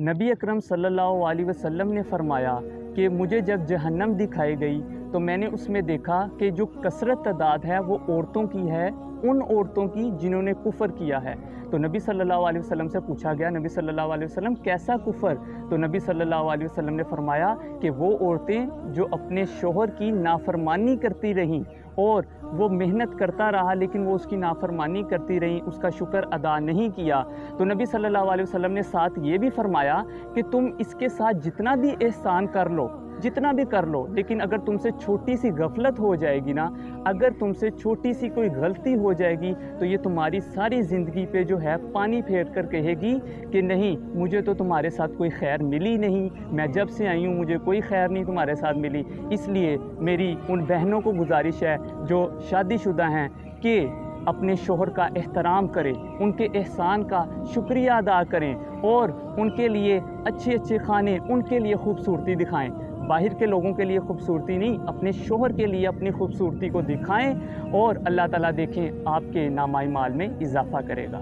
नबी अकरम सल्लल्लाहु अलैहि वसल्लम ने फरमाया कि मुझे जब जहन्नम दिखाई गई तो मैंने उसमें देखा कि जो कसरत तादाद है वो औरतों की है, उन औरतों की जिन्होंने कुफ़र किया है। तो नबी सल्लल्लाहु अलैहि वसल्लम से पूछा गया, नबी सल्लल्लाहु अलैहि वसल्लम कैसा कुफ़र? तो नबी सल्लल्लाहु अलैहि वसल्लम ने फरमाया कि वो औरतें जो अपने शोहर की नाफरमानी करती रहीं और वो मेहनत करता रहा लेकिन वो उसकी नाफरमानी करती रहीं, उसका शुक्र अदा नहीं किया। तो नबी सल्लल्लाहु अलैहि वसल्लम ने साथ ये भी फरमाया कि तुम इसके साथ जितना भी एहसान कर लो, जितना भी कर लो, लेकिन अगर तुमसे छोटी सी गफलत हो जाएगी ना, अगर तुमसे छोटी सी कोई गलती हो जाएगी तो ये तुम्हारी सारी ज़िंदगी पे जो है पानी फेर कर कहेगी कि नहीं, मुझे तो तुम्हारे साथ कोई खैर मिली नहीं, मैं जब से आई हूँ मुझे कोई खैर नहीं तुम्हारे साथ मिली। इसलिए मेरी उन बहनों को गुजारिश है जो शादीशुदा हैं कि अपने शोहर का एहतराम करें, उनके एहसान का शुक्रिया अदा करें और उनके लिए अच्छे अच्छे खाने, उनके लिए खूबसूरती दिखाएं। बाहर के लोगों के लिए खूबसूरती नहीं, अपने शोहर के लिए अपनी खूबसूरती को दिखाएं और अल्लाह ताला देखें आपके नामाए माल में इजाफ़ा करेगा।